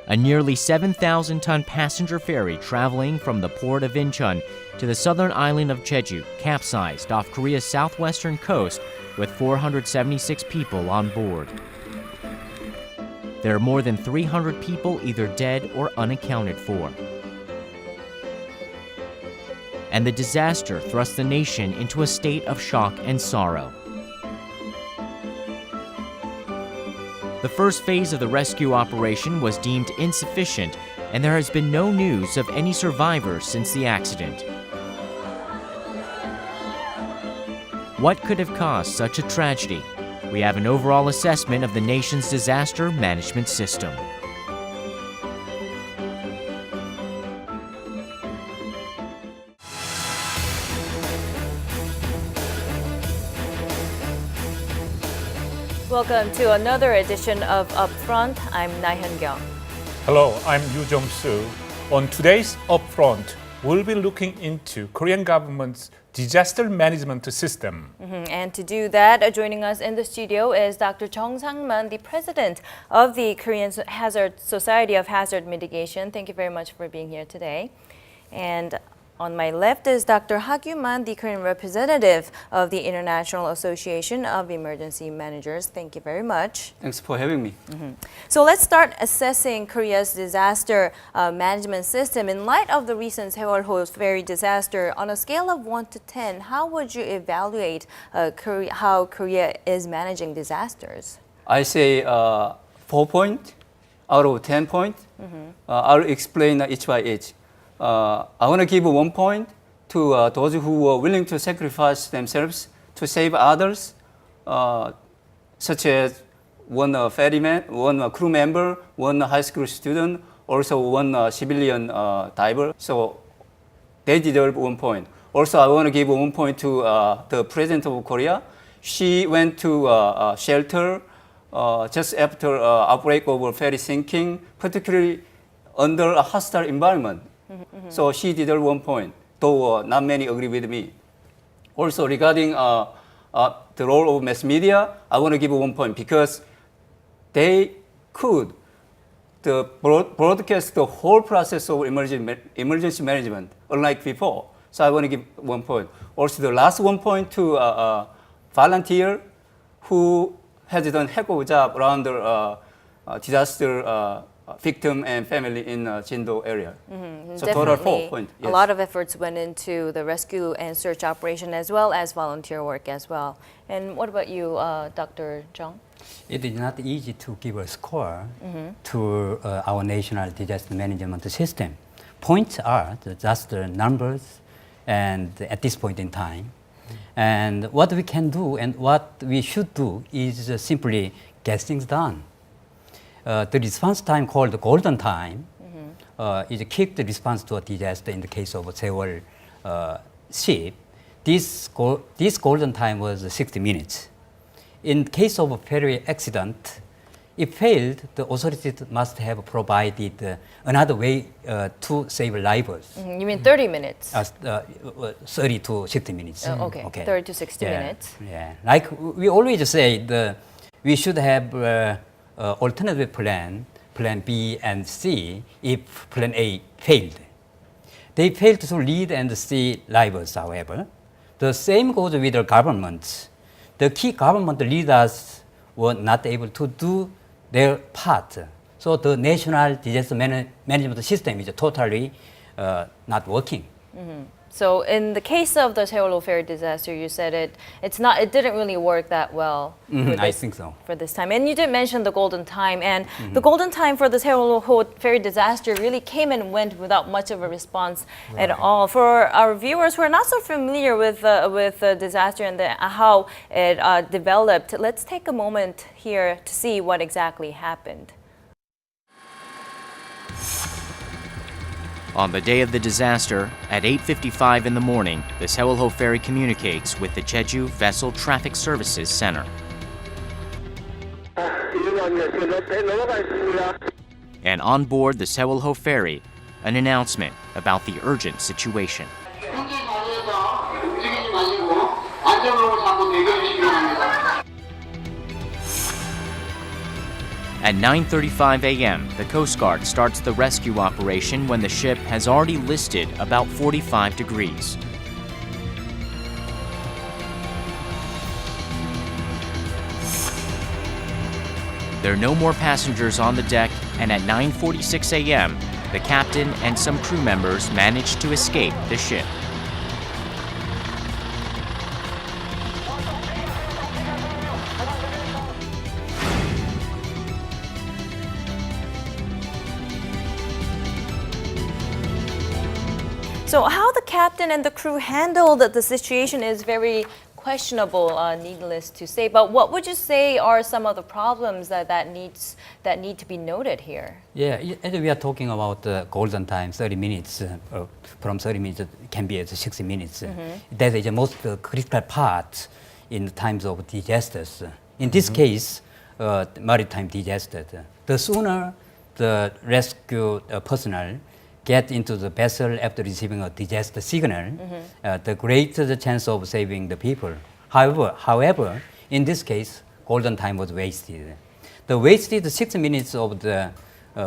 A nearly 7,000-ton passenger ferry traveling from the port of Incheon to the southern island of Jeju capsized off Korea's southwestern coast with 476 people on board. There are more than 300 people either dead or unaccounted for. And the disaster thrust the nation into a state of shock and sorrow. The first phase of the rescue operation was deemed insufficient, and there has been no news of any survivors since the accident. What could have caused such a tragedy? We have an overall assessment of the nation's disaster management system. Welcome to another edition of UpFront. I'm Nahyun-kyung. Hello, I'm Yoo Jong-soo. On today's UpFront, we'll be looking into Korean government's disaster management system. And to do that, joining us in the studio is Dr. Jung Sang-man, the president of the Korean Society of Hazard Mitigation. Thank you very much for being here today. And on my left is Dr. Ha Kyu-man, the Korean representative of the International Association of Emergency Managers. Thank you very much. Thanks for having me. So let's start assessing Korea's disaster management system. In light of the recent Sewol-ho ferry disaster, on a scale of 1 to 10, how would you evaluate how Korea is managing disasters? I say 4 points out of 10 points. I'll explain each by each. I want to give 1 point to those who were willing to sacrifice themselves to save others, such as one ferryman, one crew member, one high school student, also one civilian diver. So they deserve 1 point. Also, I want to give 1 point to the President of Korea. She went to shelter just after outbreak of ferry sinking, particularly under a hostile environment. So she deserves 1 point, though not many agree with me. Also, regarding the role of mass media, I want to give 1 point because they could broadcast the whole process of emergency management, unlike before. So I want to give 1 point. Also, the last 1 point to volunteer who has done heck of a job around the disaster victim and family in Jindo area. So total 4 points. Yes. A lot of efforts went into the rescue and search operation as well as volunteer work as well. And what about you, Dr. Jung? It is not easy to give a score to our national disaster management system. Points are just the numbers and at this point in time. And what we can do and what we should do is simply get things done. The response time called the golden time is a quick response to a disaster in the case of a Sewol ship. This golden time was 60 minutes. In case of a ferry accident, if failed, the authorities must have provided another way to save lives. You mean 30 minutes? 30 to 60 minutes. Okay, 30 to 60 minutes. Yeah, like we always say, we should have alternative plan B and C if plan A failed. They failed to lead and save lives, however. The same goes with the governments. The key government leaders were not able to do their part. So the national disaster management system is totally not working. So in the case of the Sewol-ho ferry disaster, you said it didn't really work that well. I think so. For this time. And you did mention the golden time. And the golden time for the Sewol-ho ferry disaster really came and went without much of a response at all. For our viewers who are not so familiar with the disaster and how it developed, let's take a moment here to see what exactly happened. On the day of the disaster, at 8:55 in the morning, the Sewol-ho ferry communicates with the Jeju Vessel Traffic Services Center. And on board the Sewol-ho ferry, an announcement about the urgent situation. At 9:35 a.m., the Coast Guard starts the rescue operation when the ship has already listed about 45 degrees. There are no more passengers on the deck, and at 9:46 a.m., the captain and some crew members manage to escape the ship. So how the captain and the crew handled the situation is very questionable, needless to say. But what would you say are some of the problems that need to be noted here? Yeah, as we are talking about the golden time, 30 minutes, from 30 minutes it can be at 60 minutes. That is the most critical part in times of disasters. In this case, maritime disaster. The sooner the rescue personnel get into the vessel after receiving a disaster signal, the greater the chance of saving the people. However, in this case, golden time was wasted. The wasted 6 minutes of the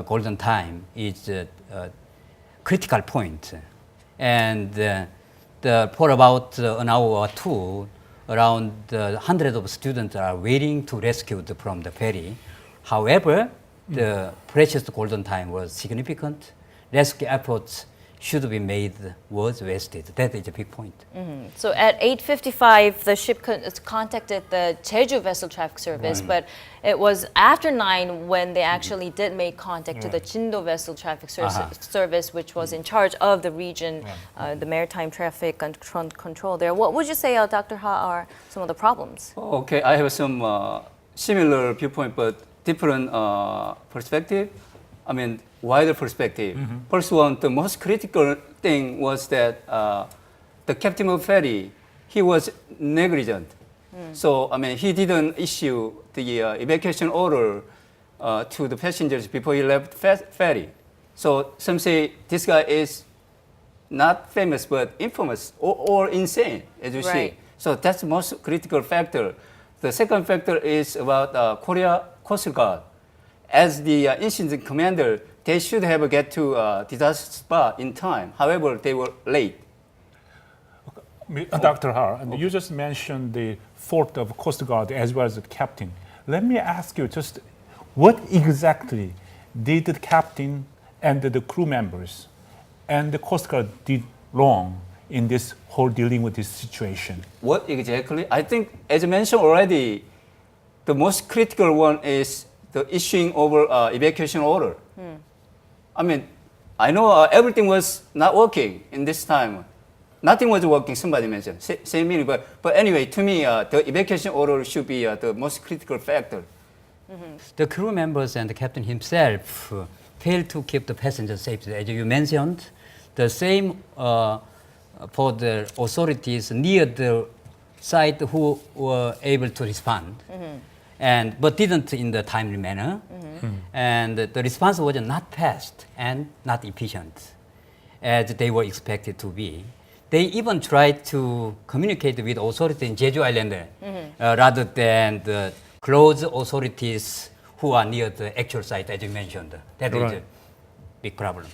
golden time is a critical point. And for about an hour or two, around hundreds of students are waiting to rescue from the ferry. However, the precious golden time was significant. Rescue efforts should be made was wasted. That is a big point. So at 8:55, the ship contacted the Jeju Vessel Traffic Service, but it was after 9 when they actually did make contact to the Jindo Vessel Traffic Service, which was in charge of the region, the maritime traffic and control there. What would you say, Dr. Ha, are some of the problems? Okay, I have some similar viewpoint, but different perspective. I mean, wider perspective. First one, the most critical thing was that the captain of ferry, he was negligent. So, I mean, he didn't issue the evacuation order to the passengers before he left ferry. So some say this guy is not famous, but infamous or insane, as you see. So that's the most critical factor. The second factor is about Korea Coast Guard. As the incident commander, they should have get to disaster spot in time. However, they were late. Dr. Har, you just mentioned the fault of Coast Guard as well as the captain. Let me ask you just what exactly did the captain and the crew members and the Coast Guard did wrong in this whole dealing with this situation? What exactly? I think, as I mentioned already, the most critical one is the issuing over evacuation order. I mean, I know everything was not working in this time. Nothing was working, somebody mentioned, same meaning. But anyway, to me, the evacuation order should be the most critical factor. The crew members and the captain himself failed to keep the passengers safe. As you mentioned, the same for the authorities near the site who were able to respond. But didn't in the timely manner. And the response was not fast and not efficient as they were expected to be. They even tried to communicate with authorities in Jeju Island rather than the close authorities who are near the actual site, as you mentioned. That is a big problem.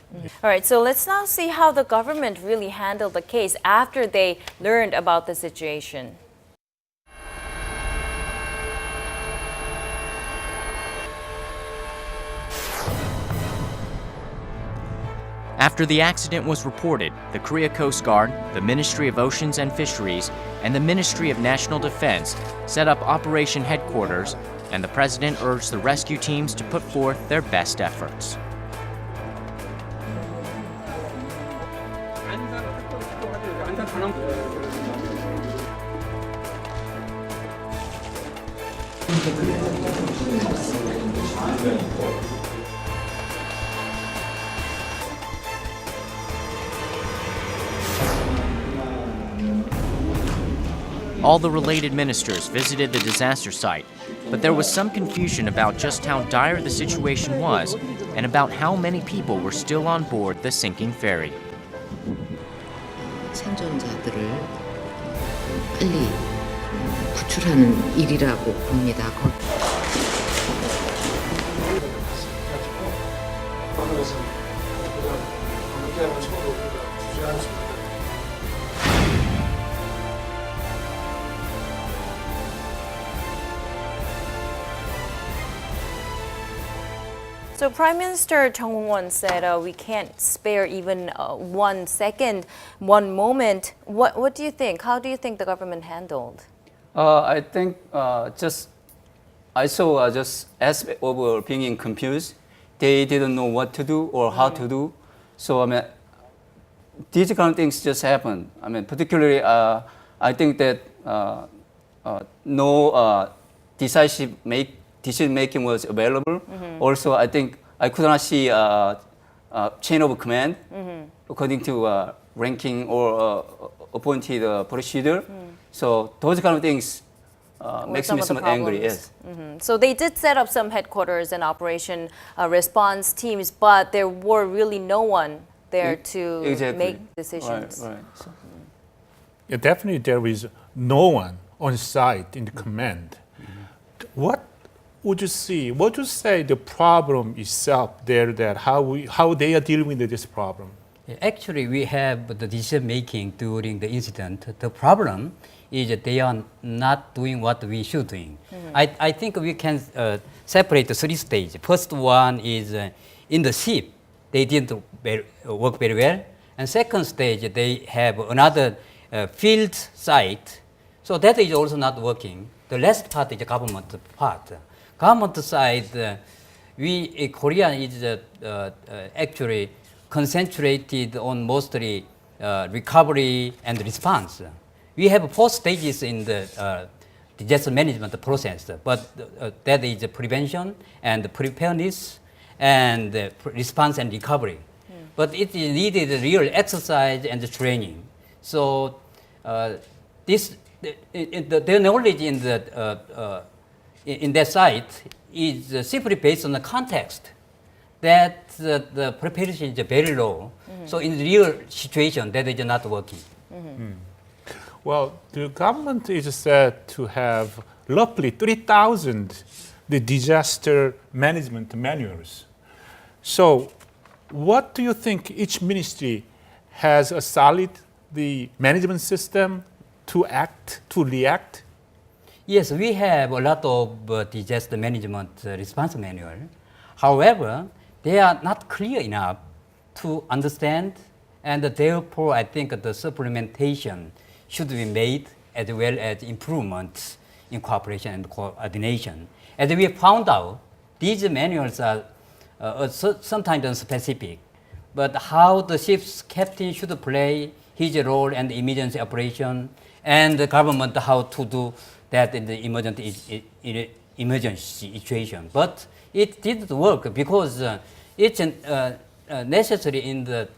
All right, so let's now see how the government really handled the case after they learned about the situation. After the accident was reported, the Korea Coast Guard, the Ministry of Oceans and Fisheries, and the Ministry of National Defense set up Operation Headquarters, and the President urged the rescue teams to put forth their best efforts. All the related ministers visited the disaster site, but there was some confusion about just how dire the situation was and about how many people were still on board the sinking ferry. 생존자들을 빨리 구출하는 일이라고 봅니다. 것은 그런 관계하는 서로 우리가 주저할 수 있다. So Prime Minister Chung Won said we can't spare even 1 second, 1 moment. What do you think? How do you think the government handled? I think I saw just aspect of being confused. They didn't know what to do or how to do. So I mean, these kind of things just happen. I mean, particularly I think that no decision making was available. Also, I think I could not see chain of command according to ranking or appointed procedure. So those kind of things makes me somewhat angry. Yes. So they did set up some headquarters and operation response teams, but there were really no one there to Exactly. make decisions. Right. So, Yeah, definitely there is no one on site in the command. What would you see? What would you say the problem itself there, that how they are dealing with this problem? Actually, we have the decision making during the incident. The problem is that they are not doing what we should doing. I think we can separate the 3 stages. First one is in the ship, they didn't work very well. And second stage, they have another field site. So that is also not working. The last part is the government part. Government side, Korea is actually concentrated on mostly recovery and response. We have 4 stages in the disaster management process, but that is prevention and preparedness and response and recovery. But it needed real exercise and training. So their knowledge in that site is simply based on the context that the preparation is very low. So in the real situation, that is not working. Well, the government is said to have roughly 3,000 the disaster management manuals. So what do you think each ministry has a solid the management system to react? Yes, we have a lot of disaster management response manual. However, they are not clear enough to understand, and therefore I think the supplementation should be made as well as improvements in cooperation and coordination. As we found out, these manuals are sometimes unspecific, but how the ship's captain should play his role and emergency operation, and the government how to do that in the emergency situation. But it didn't work because it's necessary in the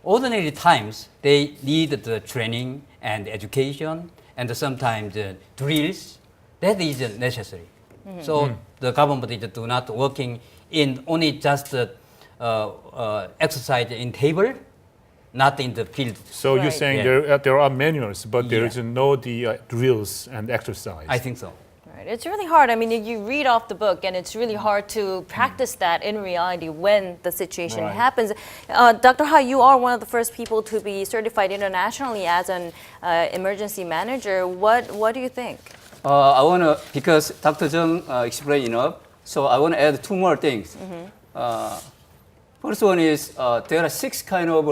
ordinary times. They need the training and education and sometimes drills. That is necessary. So the government is do not working in only just exercise in table, not in the field. So you're Right. saying Yeah. there are manuals, but there Yeah. is no drills and exercise. I think so. Right. It's really hard. I mean, you read off the book, and it's really hard to practice that in reality when the situation Right. happens. Dr. Ha, you are one of the first people to be certified internationally as an emergency manager. What do you think? I want to, because Dr. Jung explained enough, so I want to add 2 more things. First one is there are 6 kind of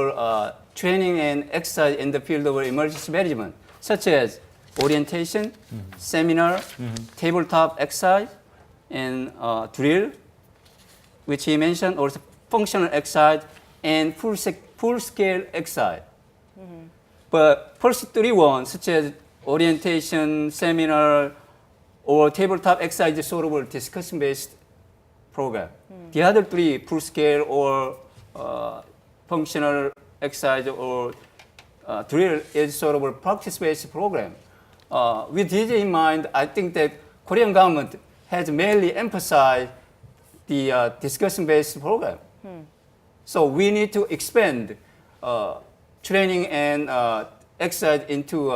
training and exercise in the field of emergency management, such as orientation, seminar, tabletop exercise, and drill, which he mentioned, also functional exercise and full-scale exercise. But first 3 ones, such as orientation, seminar, or tabletop exercise, is sort of a discussion-based program. The other 3, full-scale or functional exercise or drill, is sort of a practice-based program. With this in mind, I think that Korean government has mainly emphasized the discussion-based program. So we need to expand training and exercise into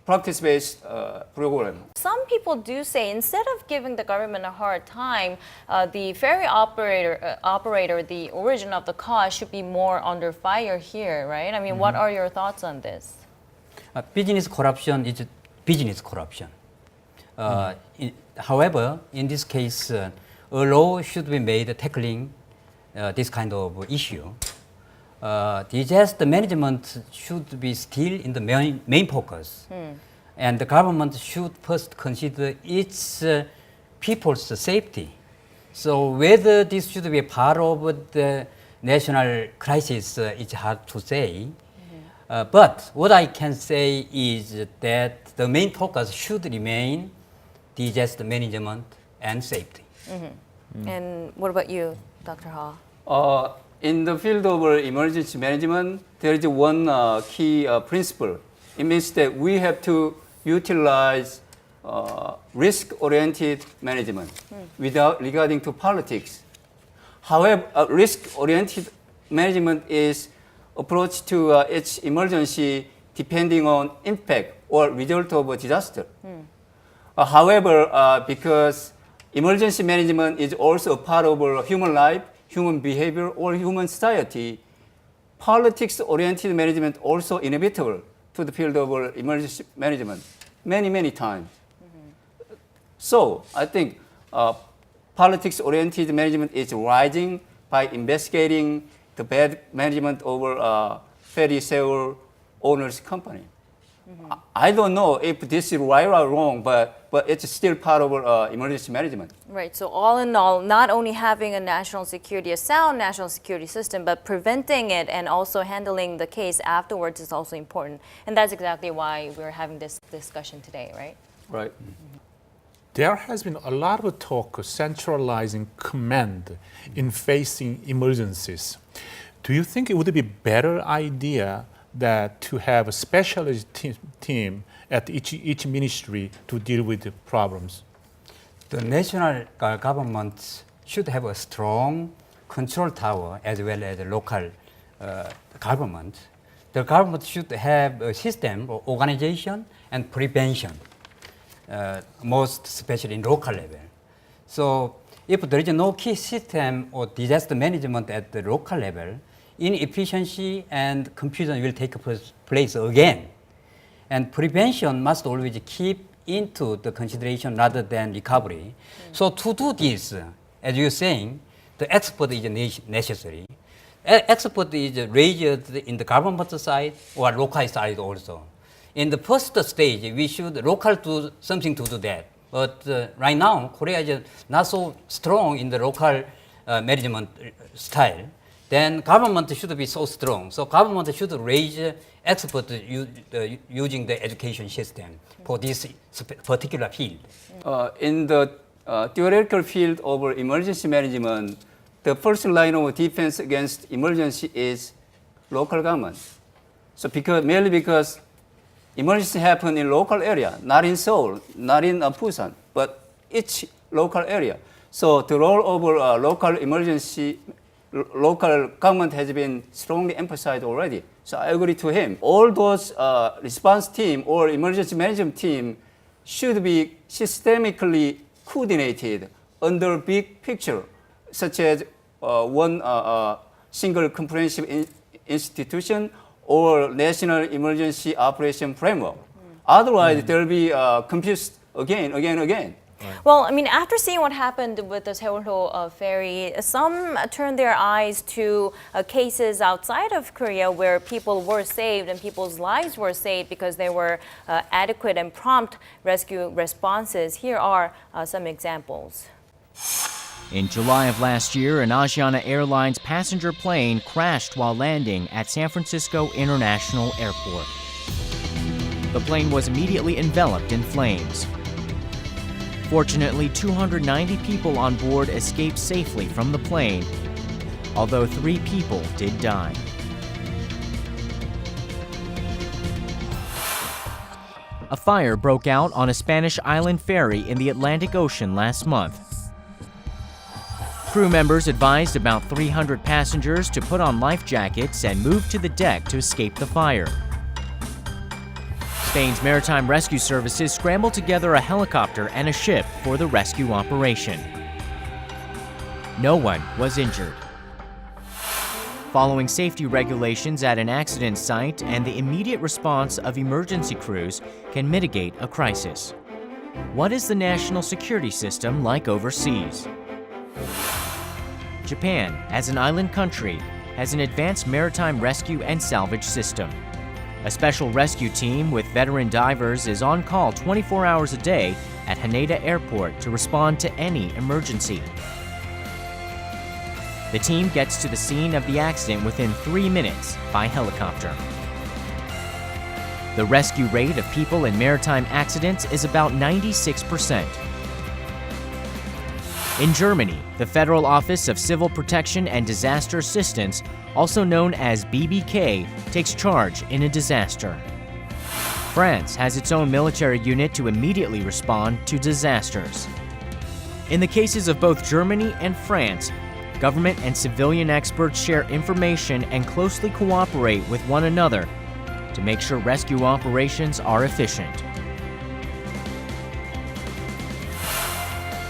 practice-based program. Some people do say instead of giving the government a hard time, the ferry operator, the origin of the cause, should be more under fire here, right? I mean, what are your thoughts on this? Business corruption is business corruption. However, in this case, a law should be made tackling this kind of issue. Disaster management should be still in the main focus. And the government should first consider its people's safety. So whether this should be a part of the national crisis is hard to say. But what I can say is that the main focus should remain disaster management and safety. And what about you, Dr. Ha? In the field of emergency management, there is one key principle. It means that we have to utilize risk-oriented management without regarding to politics. However, risk-oriented management is approach to each emergency depending on impact or result of a disaster. However, because emergency management is also a part of human life, human behavior, or human society, politics-oriented management also inevitable to the field of emergency management many times. So I think politics-oriented management is rising by investigating the bad management over ferry Sewol owner's company. I don't know if this is right or wrong, but it's still part of emergency management. Right, so all in all, not only having a sound national security system, but preventing it and also handling the case afterwards is also important. And that's exactly why we're having this discussion today, right? Right. There has been a lot of talk of centralizing command in facing emergencies. Do you think it would be a better idea that to have a specialist team at each ministry to deal with the problems? The national government should have a strong control tower as well as a local government. The government should have a system of organization and prevention, most especially in local level. So if there is no key system or disaster management at the local level, inefficiency and confusion will take place again. And prevention must always keep into the consideration rather than recovery. So to do this, as you're saying, the expert is necessary. Expert is raised in the government side or local side also. In the first stage, we should local do something to do that. But right now, Korea is not so strong in the local management style. Then government should be so strong. So government should raise experts using the education system for this particular field. In the theoretical field of emergency management, the first line of defense against emergency is local government. So merely because emergency happen in local area, not in Seoul, not in Busan, but each local area. So the role of local government has been strongly emphasized already. So I agree to him. All those response team or emergency management team should be systemically coordinated under big picture, such as one single comprehensive institution or national emergency operation framework. Otherwise, there will be confused again. Well, I mean, after seeing what happened with the Sewol-ho ferry, some turned their eyes to cases outside of Korea where people were saved and people's lives were saved because there were adequate and prompt rescue responses. Here are some examples. In July of last year, an Asiana Airlines passenger plane crashed while landing at San Francisco International Airport. The plane was immediately enveloped in flames. Fortunately, 290 people on board escaped safely from the plane, although 3 people did die. A fire broke out on a Spanish island ferry in the Atlantic Ocean last month. Crew members advised about 300 passengers to put on life jackets and move to the deck to escape the fire. Spain's maritime rescue services scrambled together a helicopter and a ship for the rescue operation. No one was injured. Following safety regulations at an accident site and the immediate response of emergency crews can mitigate a crisis. What is the national security system like overseas? Japan, as an island country, has an advanced maritime rescue and salvage system. A special rescue team with veteran divers is on call 24 hours a day at Haneda Airport to respond to any emergency. The team gets to the scene of the accident within 3 minutes by helicopter. The rescue rate of people in maritime accidents is about 96%. In Germany, the Federal Office of Civil Protection and Disaster Assistance, also known as BBK, takes charge in a disaster. France has its own military unit to immediately respond to disasters. In the cases of both Germany and France, government and civilian experts share information and closely cooperate with one another to make sure rescue operations are efficient.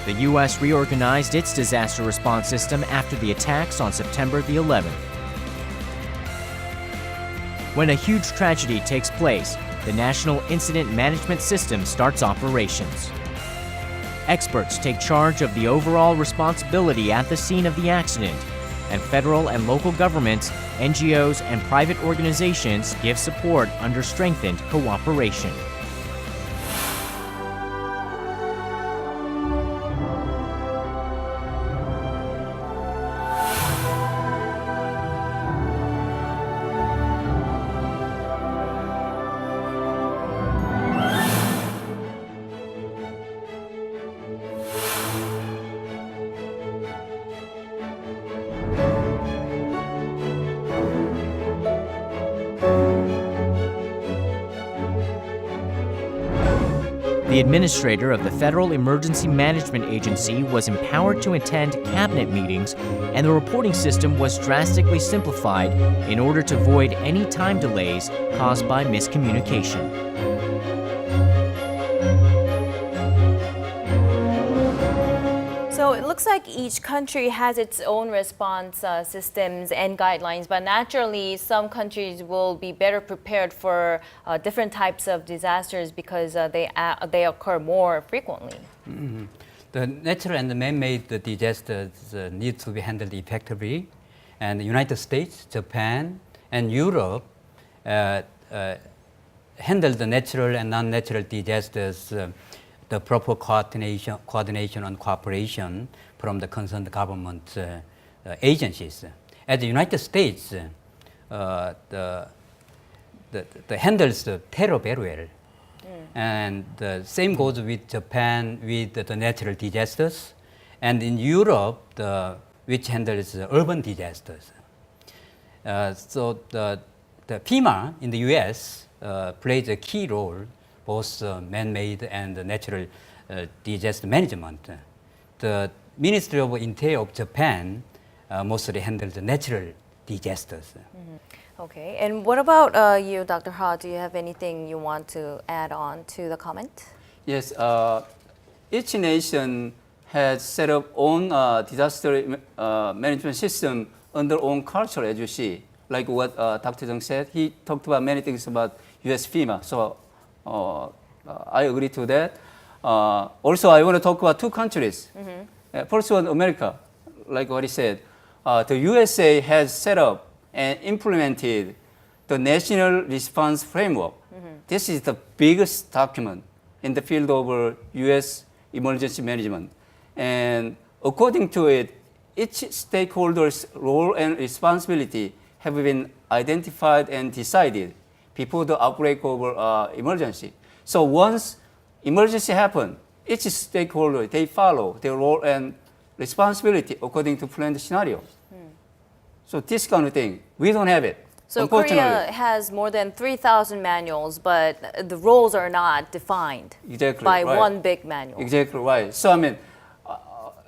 The U.S. reorganized its disaster response system after the attacks on September the 11th. When a huge tragedy takes place, the National Incident Management System starts operations. Experts take charge of the overall responsibility at the scene of the accident, and federal and local governments, NGOs, and private organizations give support under strengthened cooperation. The administrator of the Federal Emergency Management Agency was empowered to attend cabinet meetings, and the reporting system was drastically simplified in order to avoid any time delays caused by miscommunication. So it looks like each country has its own response systems and guidelines, but naturally some countries will be better prepared for different types of disasters because they occur more frequently. Mm-hmm. The natural and the man-made disasters need to be handled effectively, and the United States, Japan, and Europe handle the natural and non-natural disasters the proper coordination and cooperation from the concerned government agencies. At the United States, the handles the terror very well. And the same goes with Japan with the natural disasters, and in Europe, which handles urban disasters. So the FEMA in the US plays a key role, both man-made and natural disaster management. The Ministry of Interior of Japan mostly handles the natural disasters. Mm-hmm. Okay, and what about you, Dr. Ha? Do you have anything you want to add on to the comment? Yes, each nation has set up own disaster management system on their own culture, as you see. Like what Dr. Jung said, he talked about many things about US FEMA. So I agree to that. Also, I want to talk about two countries. Mm-hmm. First one, America, like what he said. The USA has set up and implemented the National Response Framework. Mm-hmm. This is the biggest document in the field of US emergency management. And according to it, each stakeholder's role and responsibility have been identified and decided before the outbreak of emergency. So once emergency happens, each stakeholder, they follow their role and responsibility according to planned scenario. So this kind of thing, we don't have it. So Korea has more than 3,000 manuals, but the roles are not defined by one big manual. Exactly right. So I mean,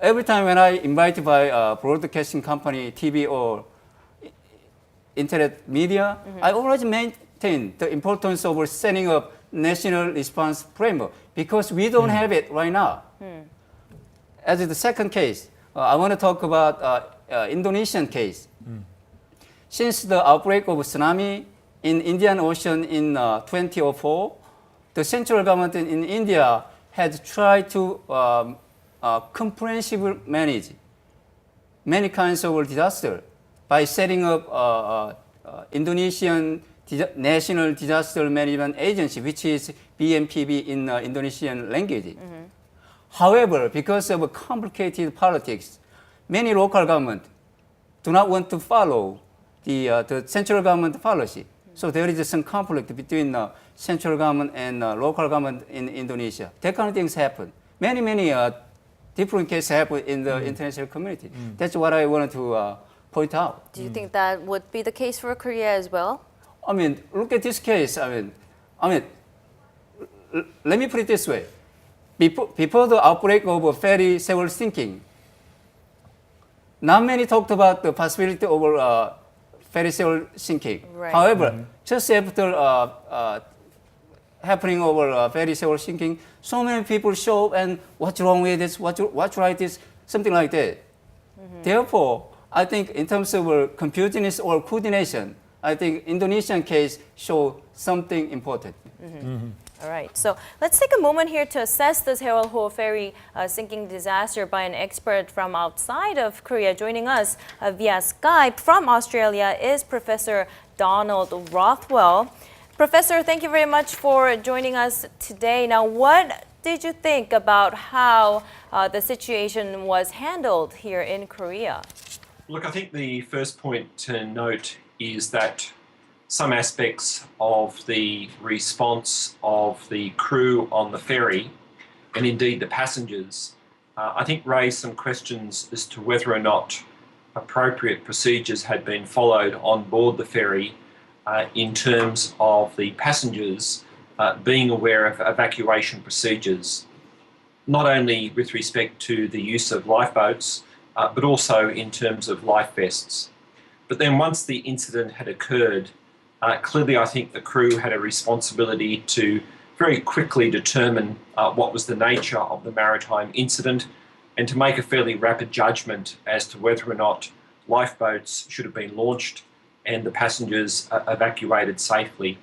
every time when I invited by a broadcasting company, TV or internet media, I always maintain the importance of setting up national response framework because we don't have it right now. As the second case, I want to talk about Indonesian case. Since the outbreak of tsunami in Indian Ocean in 2004, the central government in India had tried to comprehensively manage many kinds of disaster by setting up Indonesian National Disaster Management Agency, which is BNPB in Indonesian language. However, because of complicated politics, many local governments do not want to follow the central government policy. So there is some conflict between the central government and local government in Indonesia. That kind of things happen. Many different cases happen in the international community. That's what I wanted to point out. Do you think that would be the case for Korea as well? I mean, look at this case. I mean, let me put it this way. Before the outbreak of a ferry Sewol sinking, not many talked about the possibility of ferry Sewol sinking. Right. However, just after happening over ferry Sewol sinking, so many people show up and what's wrong with this, what's right this, something like that. Therefore, I think in terms of computedness or coordination, I think Indonesian case show something important. All right, so let's take a moment here to assess the Sewol-ho ferry sinking disaster by an expert from outside of Korea. Joining us via Skype from Australia is Professor Donald Rothwell. Professor, thank you very much for joining us today. Now, what did you think about how the situation was handled here in Korea? Look, I think the first point to note is that some aspects of the response of the crew on the ferry, and indeed the passengers, I think raised some questions as to whether or not appropriate procedures had been followed on board the ferry in terms of the passengers being aware of evacuation procedures, not only with respect to the use of lifeboats, but also in terms of life vests. But then once the incident had occurred, clearly I think the crew had a responsibility to very quickly determine what was the nature of the maritime incident and to make a fairly rapid judgment as to whether or not lifeboats should have been launched and the passengers evacuated safely.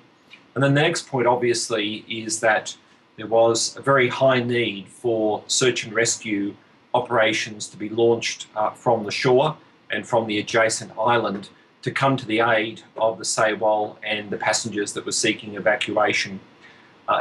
And then the next point obviously is that there was a very high need for search and rescue operations to be launched from the shore and from the adjacent island to come to the aid of the Sewol and the passengers that were seeking evacuation.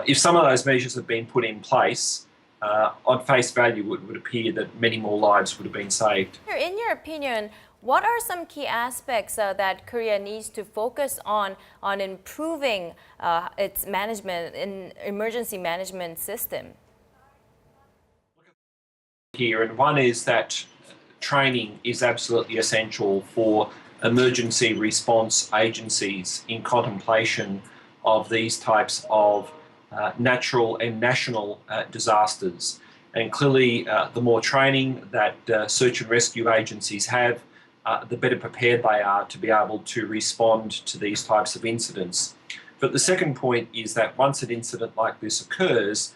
If some of those measures had been put in place, on face value it would appear that many more lives would have been saved. In your opinion, what are some key aspects that Korea needs to focus on improving its management and emergency management system? Here, and one is that training is absolutely essential for emergency response agencies in contemplation of these types of natural and national disasters. And clearly, the more training that search and rescue agencies have, the better prepared they are to be able to respond to these types of incidents. But the second point is that once an incident like this occurs,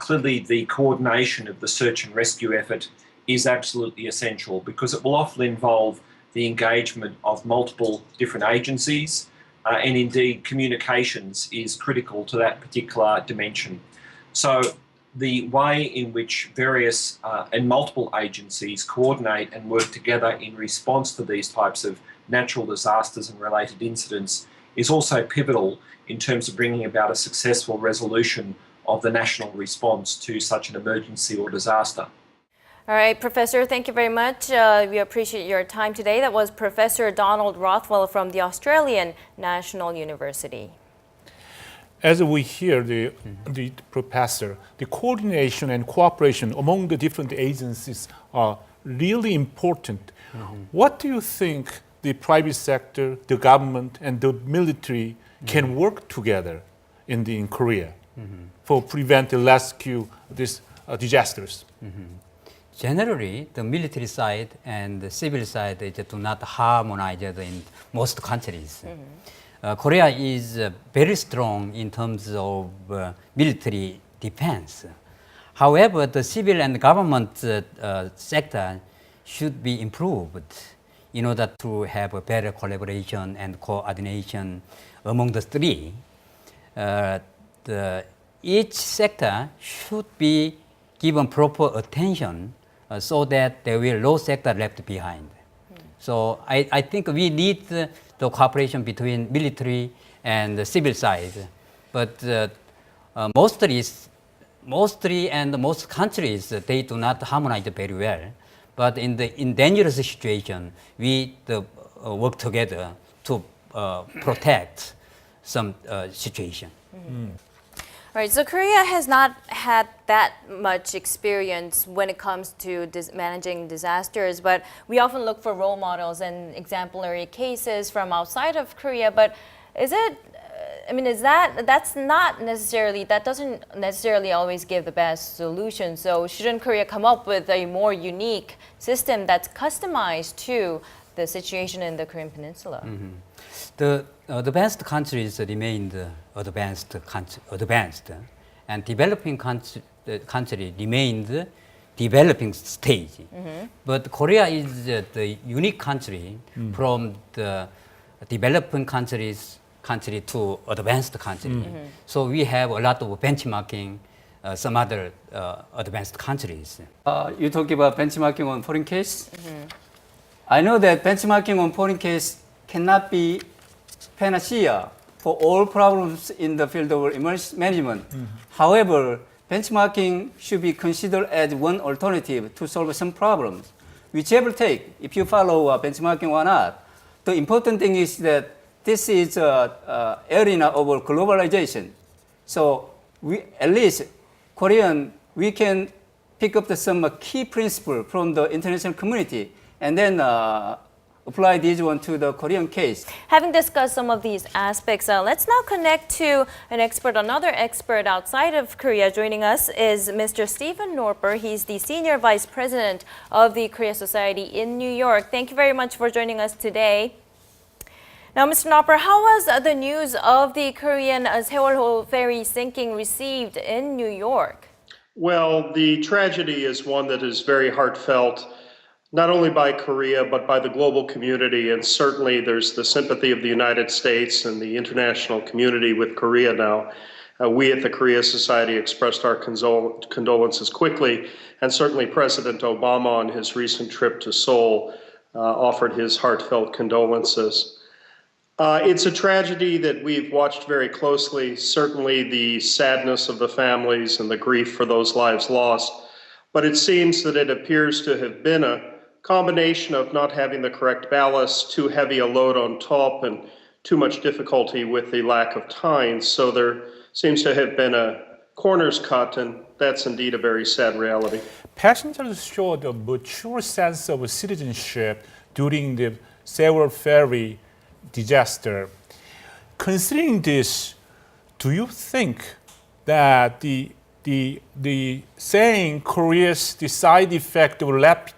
clearly the coordination of the search and rescue effort is absolutely essential because it will often involve the engagement of multiple different agencies and indeed communications is critical to that particular dimension. So the way in which various and multiple agencies coordinate and work together in response to these types of natural disasters and related incidents is also pivotal in terms of bringing about a successful resolution of the national response to such an emergency or disaster. All right, Professor, thank you very much. We appreciate your time today. That was Professor Donald Rothwell from the Australian National University. As we hear the professor, the coordination and cooperation among the different agencies are really important. What do you think the private sector, the government, and the military can work together in Korea for prevent and rescue these disasters? Generally, the military side and the civil side do not harmonize in most countries. Korea is very strong in terms of military defense. However, the civil and government sector should be improved in order to have a better collaboration and coordination among the three. Each sector should be given proper attention so that there will no sector left behind. So I think we need the cooperation between military and the civil side. But mostly and most countries, they do not harmonize very well. But in dangerous situation, we work together to protect some situation. Right, so Korea has not had that much experience when it comes to managing disasters, but we often look for role models and exemplary cases from outside of Korea. But that doesn't necessarily always give the best solution. So shouldn't Korea come up with a more unique system that's customized to the situation in the Korean Peninsula? Mm-hmm. The advanced countries remained advanced, and developing country remained developing stage. Mm-hmm. But Korea is the unique country from the developing country to advanced country. Mm-hmm. So we have a lot of benchmarking some other advanced countries. You talk about benchmarking on foreign case. Mm-hmm. I know that benchmarking on foreign case cannot be panacea for all problems in the field of emergency management. Mm-hmm. However, benchmarking should be considered as one alternative to solve some problems. Whichever take, if you follow benchmarking or not, the important thing is that this is an arena of globalization. So at least Korean, we can pick up some key principle from the international community and then apply this one to the Korean case. Having discussed some of these aspects, let's now connect to another expert outside of Korea. Joining us is Mr. Stephen Norper. He's the Senior Vice President of the Korea Society in New York. Thank you very much for joining us today. Now, Mr. Norper, how was the news of the Korean Sewol-ho ferry sinking received in New York? Well, the tragedy is one that is very heartfelt, not only by Korea, but by the global community. And certainly there's the sympathy of the United States and the international community with Korea now. We at the Korea Society expressed our condolences quickly, and certainly President Obama on his recent trip to Seoul offered his heartfelt condolences. It's a tragedy that we've watched very closely, certainly the sadness of the families and the grief for those lives lost. But it seems that it appears to have been a combination of not having the correct ballast, too heavy a load on top, and too much difficulty with the lack of tines. So there seems to have been a corners cut, and that's indeed a very sad reality. Passengers showed a mature sense of citizenship during the Sewol ferry disaster. Considering this, do you think that the saying Korea's the side effect of rapid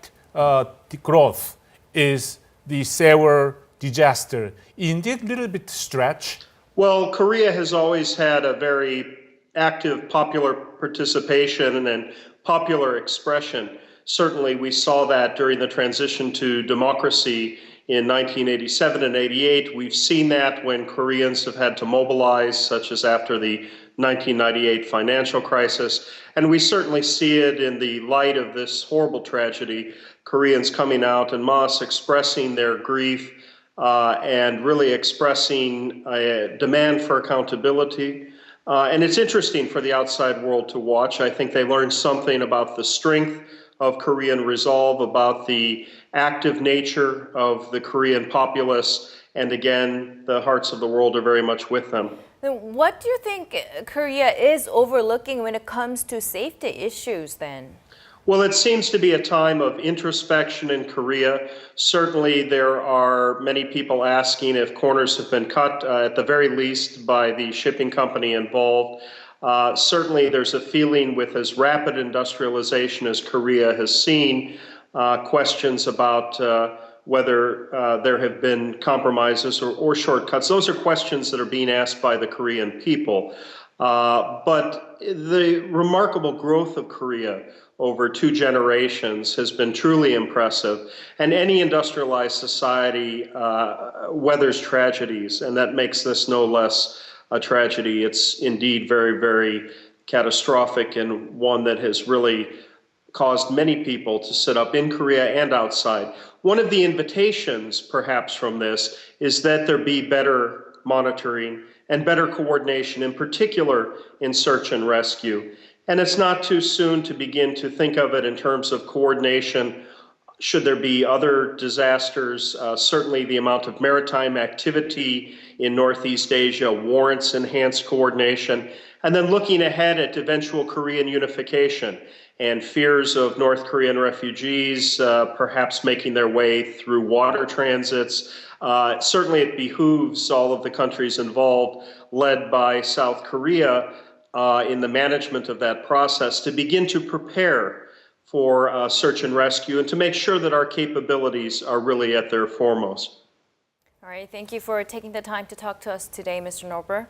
growth is the Sewol disaster indeed a little bit stretch? Well, Korea has always had a very active popular participation and popular expression. Certainly we saw that during the transition to democracy in 1987 and 88. We've seen that when Koreans have had to mobilize, such as after the 1998 financial crisis. And we certainly see it in the light of this horrible tragedy, Koreans coming out en masse, expressing their grief and really expressing a demand for accountability. And it's interesting for the outside world to watch. I think they learned something about the strength of Korean resolve, about the active nature of the Korean populace, and again, the hearts of the world are very much with them. Then what do you think Korea is overlooking when it comes to safety issues then? Well, it seems to be a time of introspection in Korea. Certainly, there are many people asking if corners have been cut, at the very least by the shipping company involved. Certainly, there's a feeling with as rapid industrialization as Korea has seen, questions about whether there have been compromises or shortcuts. Those are questions that are being asked by the Korean people. But the remarkable growth of Korea over 2 generations has been truly impressive. And any industrialized society weathers tragedies, and that makes this no less a tragedy. It's indeed very, very catastrophic, and one that has really caused many people to sit up in Korea and outside. One of the invitations, perhaps, from this is that there be better monitoring and better coordination, in particular in search and rescue. And it's not too soon to begin to think of it in terms of coordination. Should there be other disasters, certainly the amount of maritime activity in Northeast Asia warrants enhanced coordination. And then looking ahead at eventual Korean unification and fears of North Korean refugees perhaps making their way through water transits. Certainly it behooves all of the countries involved, led by South Korea, in the management of that process, to begin to prepare for search and rescue and to make sure that our capabilities are really at their foremost. All right, thank you for taking the time to talk to us today, Mr. Norber.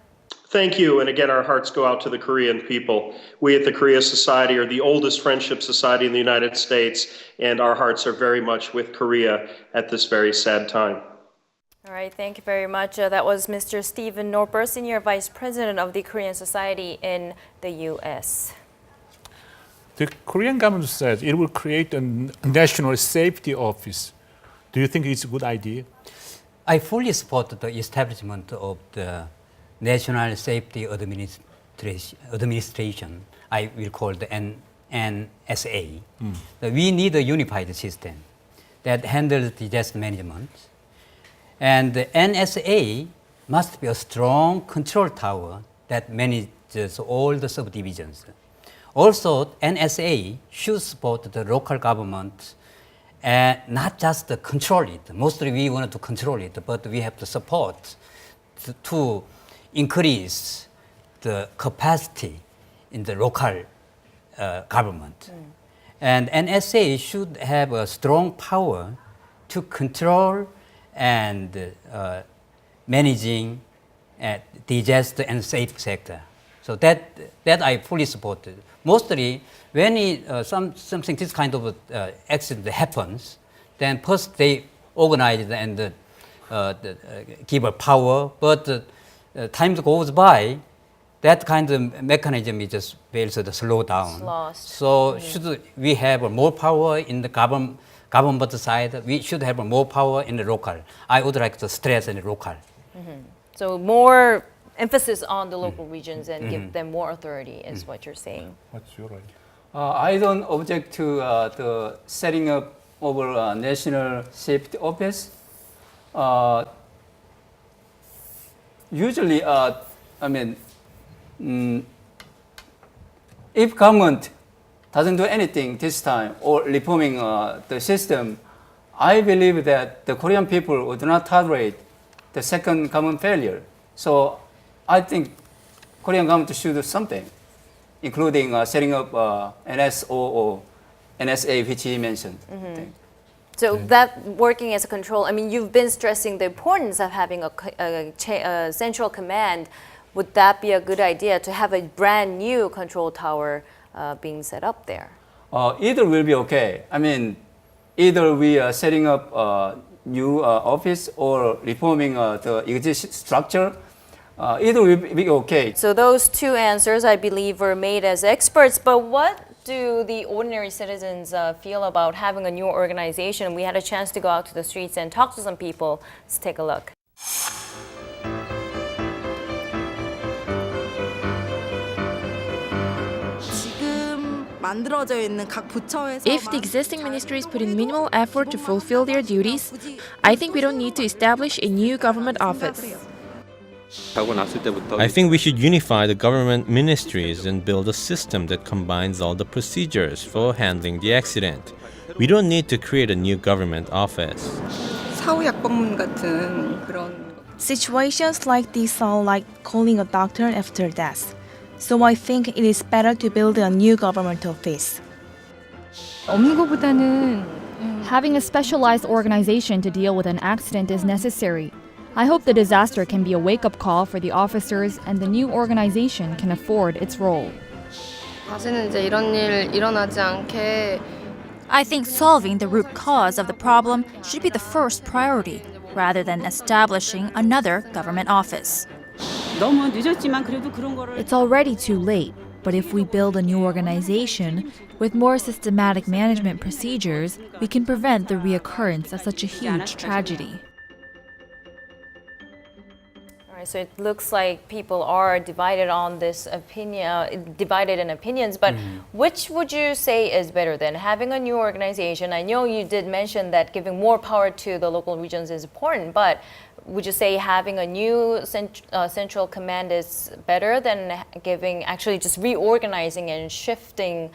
Thank you, and again, our hearts go out to the Korean people. We at the Korea Society are the oldest friendship society in the United States, and our hearts are very much with Korea at this very sad time. All right, thank you very much. That was Mr. Stephen Norber, Senior Vice President of the Korean Society in the U.S. The Korean government says it will create a national safety office. Do you think it's a good idea? I fully support the establishment of the National Safety Administration. I will call the NSA. We need a unified system that handles disaster management. And the NSA must be a strong control tower that manages all the subdivisions. Also, NSA should support the local government and not just control it. Mostly we want to control it, but we have to support to increase the capacity in the local government. And NSA should have a strong power to control and managing disaster and safe sector. So that I fully support. Mostly when something this kind of accident happens, then first they organize and give a power, but time goes by, that kind of mechanism is just fails to slow down. It's lost. So should we have more power in the government side? We should have more power in the local. I would like to stress in the local. So more emphasis on the local regions and give them more authority is what you're saying. What's your idea? I don't object to the setting up of a national safety office. Usually, if government doesn't do anything this time or reforming the system, I believe that the Korean people would not tolerate the second common failure. So I think Korean government should do something, including setting up NSO or NSA, which he mentioned. So that working as a control, you've been stressing the importance of having a central command. Would that be a good idea to have a brand new control tower being set up there? Either will be okay. Either we are setting up a new office or reforming the existing structure. Either will be okay. So those two answers, I believe, were made as experts. But what do the ordinary citizens feel about having a new organization? We had a chance to go out to the streets and talk to some people. Let's take a look. If the existing ministries put in minimal effort to fulfill their duties, I think we don't need to establish a new government office. I think we should unify the government ministries and build a system that combines all the procedures for handling the accident. We don't need to create a new government office. Situations like this sound like calling a doctor after death. So I think it is better to build a new government office. 없는 것보다는 Having a specialized organization to deal with an accident is necessary. I hope the disaster can be a wake-up call for the officers and the new organization can afford its role. 다시는 이제 이런 일 일어나지 않게 I think solving the root cause of the problem should be the first priority, rather than establishing another government office. 너무 늦었지만 그래도 그런 거를 It's already too late, but if we build a new organization with more systematic management procedures, we can prevent the reoccurrence of such a huge tragedy. So it looks like people are divided on this opinion, divided in opinions. But which would you say is better then? Having a new organization. I know you did mention that giving more power to the local regions is important, but would you say having a new central command is better than actually just reorganizing and reshuffling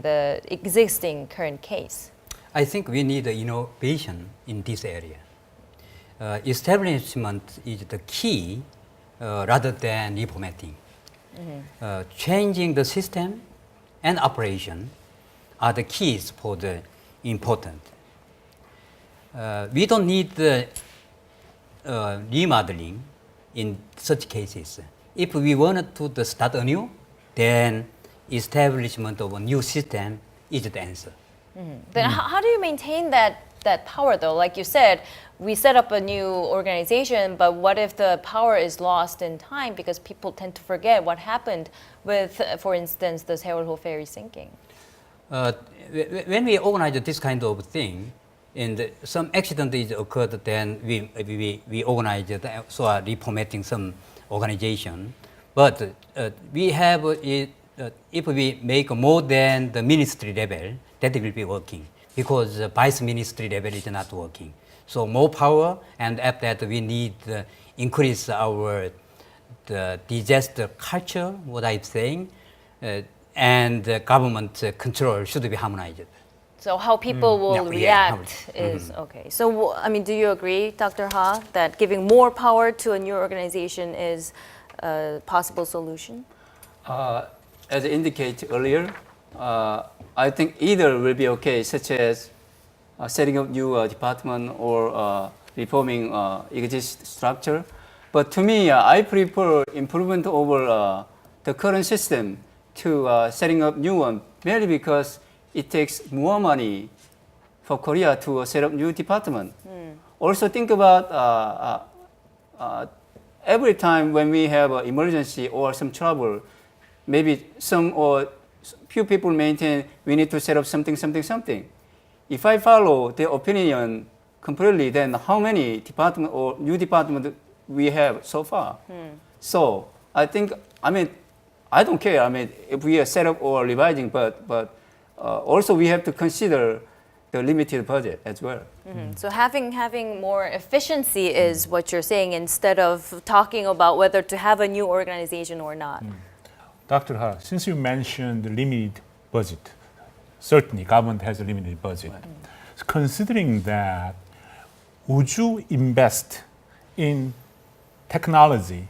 the existing current case? I think we need innovation in this area. Establishment is the key rather than reformatting. Changing the system and operation are the keys for the important. We don't need the remodeling in such cases. If we wanted to start anew, then establishment of a new system is the answer. Then how do you maintain that power though? Like you said, we set up a new organization, but what if the power is lost in time because people tend to forget what happened with, for instance, the Sewol-ho ferry sinking? When we organize this kind of thing, and some accident is occurred, then we organize it, so are reformatting some organization. But we have, if we make more than the ministry level, that will be working, because the vice ministry level is not working. So more power, and after that we need increase the disaster culture, what I'm saying, and government control should be harmonized. So how people will react is okay. So I mean, do you agree, Dr. Ha, that giving more power to a new organization is a possible solution? As indicated earlier, I think either will be okay, such as setting up new department or reforming existing structure. But to me, I prefer improvement over the current system to setting up new one, merely because it takes more money for Korea to set up new department. Also think about every time when we have an emergency or some trouble, maybe some or few people maintain we need to set up something. If I follow their opinion completely, then how many department or new department we have so far? So I think, I don't care. If we are set up or revising, but also we have to consider the limited budget as well. So having more efficiency is what you're saying, instead of talking about whether to have a new organization or not. Dr. Ha, since you mentioned the limited budget, certainly government has a limited budget. So considering that, would you invest in technology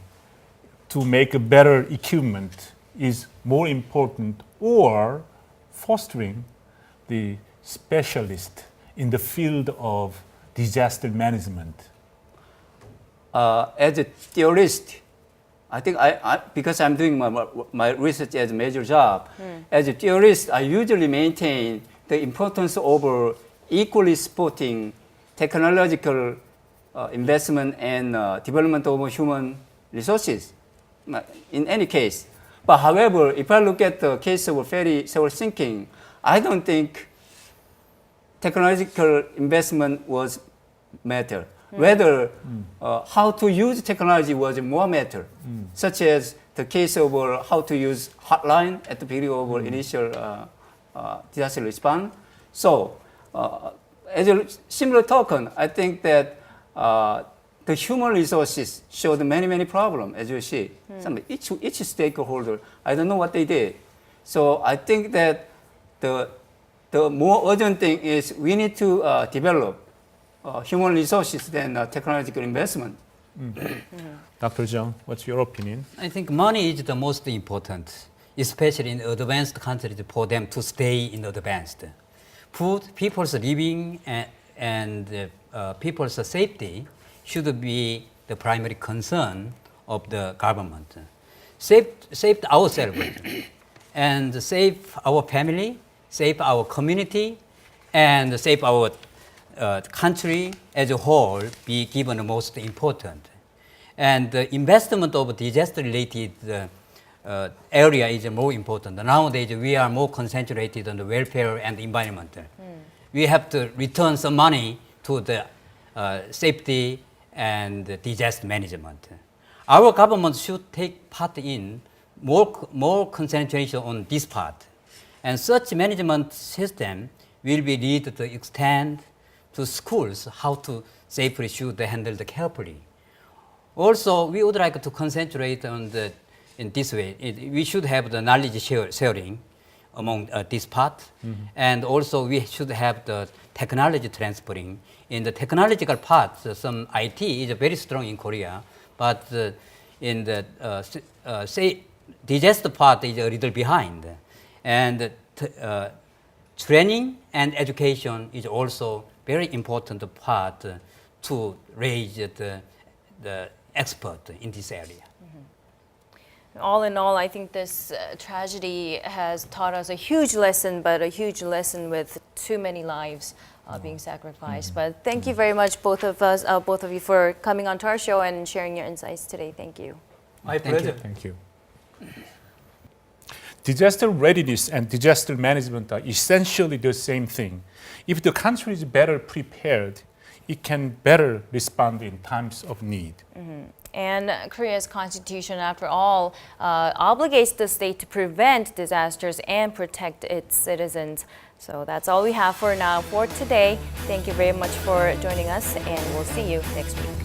to make a better equipment is more important, or fostering the specialist in the field of disaster management? As a theorist, I think because I'm doing my research as a major job, as a theorist, I usually maintain the importance of equally supporting technological investment and development of human resources in any case. But however, if I look at the case of ferry Sewol sinking, I don't think technological investment was matter. Rather, how to use technology was more matter, such as the case of how to use hotline at the beginning of initial disaster response. So, as a similar token, I think that the human resources showed many problems, as you see. Each stakeholder, I don't know what they did. So I think that the more urgent thing is we need to develop human resources than technological investment. Dr. Jung, what's your opinion? I think money is the most important, especially in advanced countries, for them to stay in advanced. food, people's living, and people's safety should be the primary concern of the government. Save ourselves and save our family, save our community, and save our country as a whole be given the most important. And the investment of disaster-related area is more important. Nowadays, we are more concentrated on the welfare and environment. We have to return some money to the safety and disaster management. Our government should take part in more concentration on this part. And such management system will be needed to extend to schools how to safely should handle it carefully. Also, we would like to concentrate on in this way. We should have the knowledge sharing among this part, and also we should have the technology transferring. In the technological part, some IT is very strong in Korea, but in the disaster part is a little behind. And training and education is also very important part to raise the expert in this area. All in all, I think this tragedy has taught us a huge lesson, but a huge lesson with too many lives being sacrificed. But thank you very much, both of you, for coming on to our show and sharing your insights today. Thank you. My pleasure. Thank you. Disaster readiness and disaster management are essentially the same thing. If the country is better prepared, it can better respond in times of need. And Korea's constitution, after all, obligates the state to prevent disasters and protect its citizens. So that's all we have for now for today. Thank you very much for joining us, and we'll see you next week.